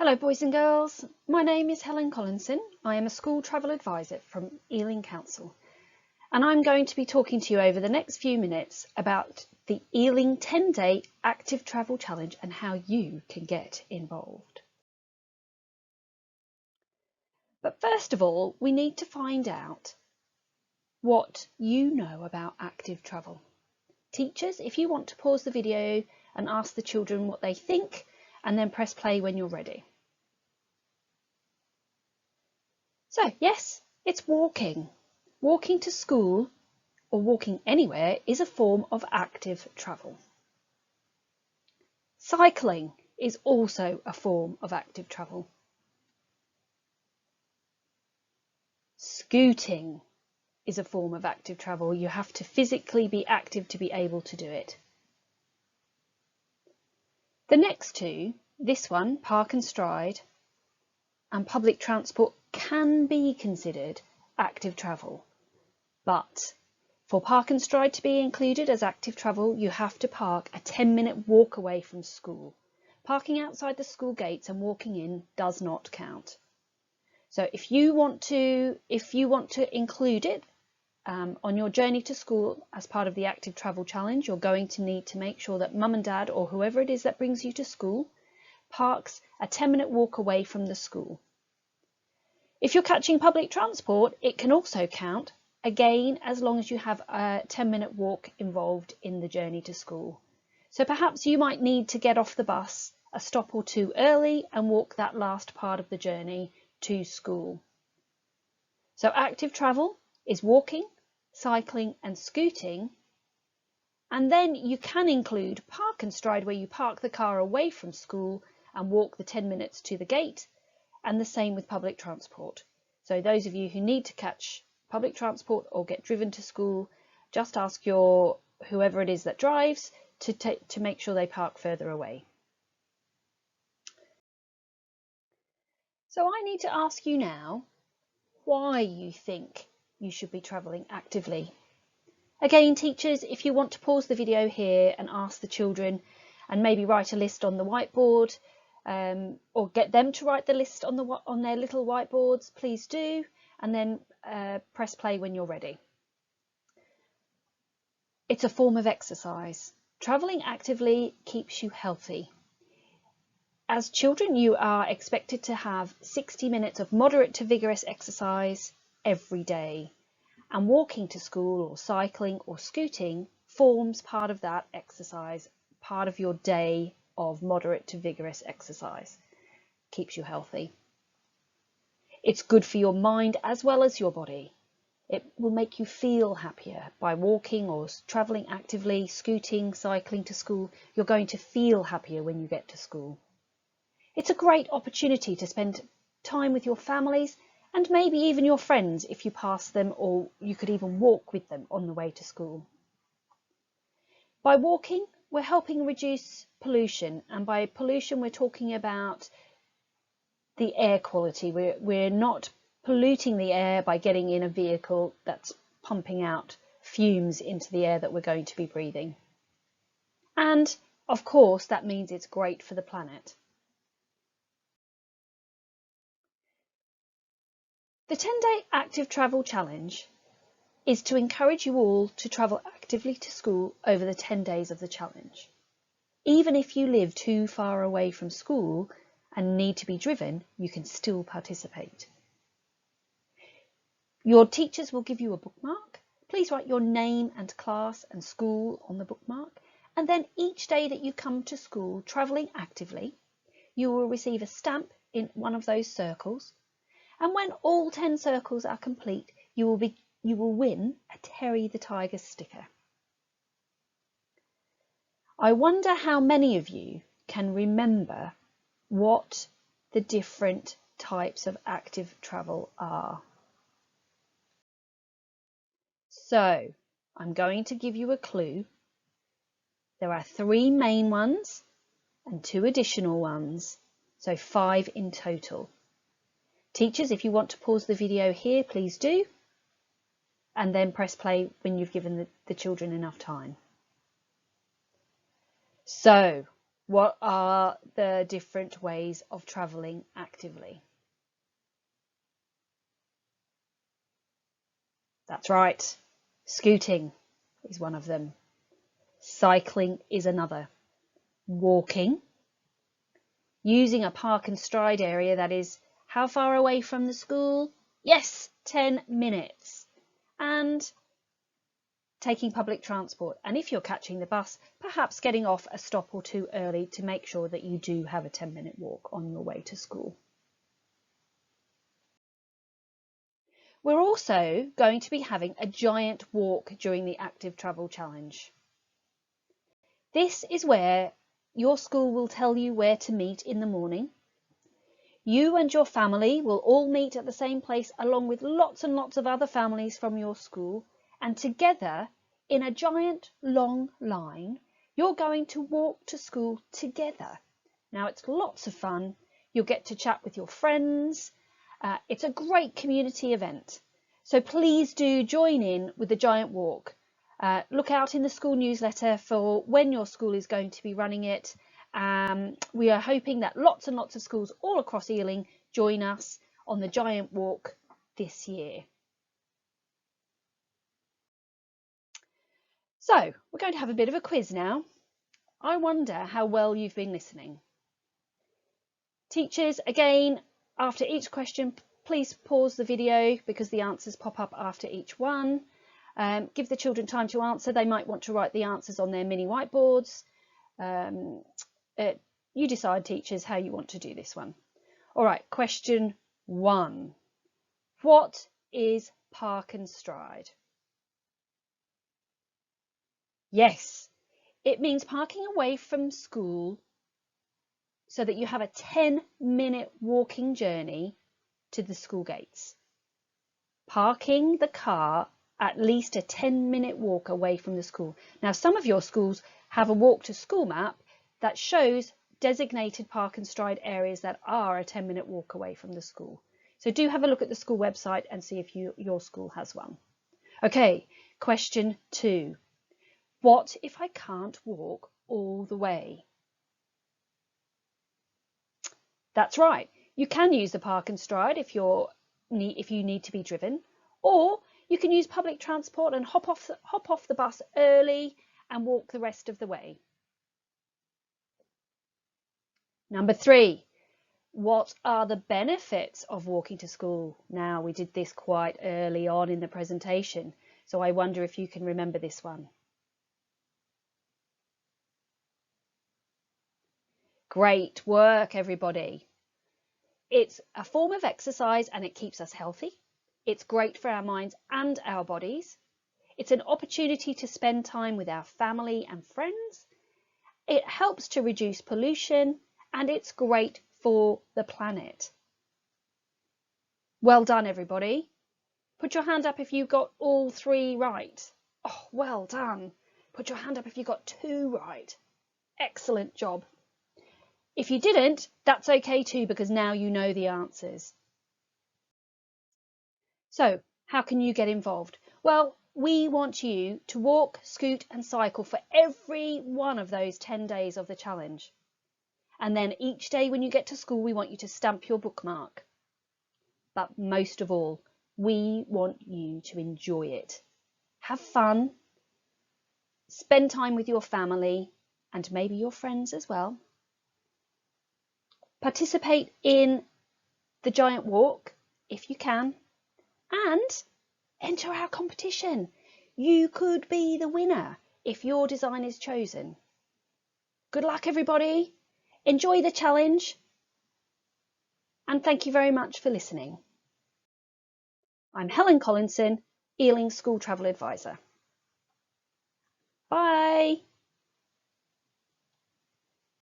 Hello boys and girls, my name is Helen Collinson. I am a school travel advisor from Ealing Council and I'm going to be talking to you over the next few minutes about the Ealing 10-day active travel challenge and how you can get involved. But first of all, we need to find out what you know about active travel. Teachers, if you want to pause the video and ask the children what they think and then press play when you're ready. So yes, it's walking. Walking to school or walking anywhere is a form of active travel. Cycling is also a form of active travel. Scooting is a form of active travel. You have to physically be active to be able to do it. The next two, this one, park and stride, and public transport can be considered active travel, but for park and stride to be included as active travel, you have to park a 10-minute walk away from school. Parking outside the school gates and walking in does not count. So if you want to include it on your journey to school as part of the active travel challenge, you're going to need to make sure that mum and dad or whoever it is that brings you to school parks a 10-minute walk away from the school. If you're catching public transport, it can also count, again, as long as you have a 10-minute walk involved in the journey to school. So perhaps you might need to get off the bus a stop or two early and walk that last part of the journey to school. So active travel is walking, cycling and scooting. And then you can include park and stride, where you park the car away from school and walk the 10 minutes to the gate, and the same with public transport. So those of you who need to catch public transport or get driven to school, just ask whoever it is that drives to make sure they park further away. So I need to ask you now why you think you should be travelling actively. Again, teachers, if you want to pause the video here and ask the children and maybe write a list on the whiteboard, or get them to write the list on their little whiteboards, please do, and then press play when you're ready. It's a form of exercise. Travelling actively keeps you healthy. As children, you are expected to have 60 minutes of moderate to vigorous exercise every day, and walking to school or cycling or scooting forms part of that exercise, part of your day of moderate to vigorous exercise. Keeps you healthy. It's good for your mind as well as your body. It will make you feel happier by walking or travelling actively, scooting, cycling to school. You're going to feel happier when you get to school. It's a great opportunity to spend time with your families and maybe even your friends if you pass them, or you could even walk with them on the way to school. By walking, we're helping reduce pollution, and by pollution we're talking about the air quality. We're not polluting the air by getting in a vehicle that's pumping out fumes into the air that we're going to be breathing. And of course that means it's great for the planet. The 10-day active travel challenge is to encourage you all to travel actively to school over the 10 days of the challenge. Even if you live too far away from school and need to be driven, you can still participate. Your teachers will give you a bookmark. Please write your name and class and school on the bookmark. And then each day that you come to school travelling actively, you will receive a stamp in one of those circles. And when all 10 circles are complete, you will win a Terry the Tiger sticker. I wonder how many of you can remember what the different types of active travel are. So I'm going to give you a clue. There are 3 main ones and 2 additional ones, so 5 in total. Teachers, if you want to pause the video here, please do, and then press play when you've given the children enough time. So What are the different ways of travelling actively? That's right. Scooting is one of them. Cycling is another. Walking. Using a park and stride area that is how far away from the school? Yes, 10 minutes. And taking public transport. And if you're catching the bus, perhaps getting off a stop or two early to make sure that you do have a 10-minute walk on your way to school. We're also going to be having a giant walk during the Active Travel Challenge. This is where your school will tell you where to meet in the morning. You and your family will all meet at the same place along with lots and lots of other families from your school, and together in a giant long line you're going to walk to school together. Now it's lots of fun. You'll get to chat with your friends. It's a great community event. So please do join in with the giant walk. Look out in the school newsletter for when your school is going to be running it. We are hoping that lots and lots of schools all across Ealing join us on the giant walk this year. So we're going to have a bit of a quiz now. I wonder how well you've been listening. Teachers, again, after each question, please pause the video because the answers pop up after each one. Give the children time to answer. They might want to write the answers on their mini whiteboards. You decide, teachers, how you want to do this one. All right, question 1. What is Park and Stride? Yes, it means parking away from school so that you have a 10-minute walking journey to the school gates. Parking the car at least a 10-minute walk away from the school. Now, some of your schools have a walk to school map that shows designated park and stride areas that are a 10-minute walk away from the school. So do have a look at the school website and see if your school has one. Okay, question 2. What if I can't walk all the way? That's right. You can use the park and stride if you need to be driven, or you can use public transport and hop off the bus early and walk the rest of the way. Number 3, what are the benefits of walking to school? Now, we did this quite early on in the presentation, so I wonder if you can remember this one. Great work, everybody. It's a form of exercise and it keeps us healthy. It's great for our minds and our bodies. It's an opportunity to spend time with our family and friends. It helps to reduce pollution and it's great for the planet. Well done, everybody. Put your hand up if you got all 3 right. Oh, well done. Put your hand up if you got 2 right. Excellent job. If you didn't, that's okay too, because now you know the answers. So, how can you get involved? Well, we want you to walk, scoot and cycle for every one of those 10 days of the challenge. And then each day when you get to school, we want you to stamp your bookmark. But most of all, we want you to enjoy it. Have fun, spend time with your family and maybe your friends as well. Participate in the giant walk if you can, and enter our competition. You could be the winner if your design is chosen. Good luck, everybody. Enjoy the challenge. And thank you very much for listening. I'm Helen Collinson, Ealing School Travel Advisor. Bye.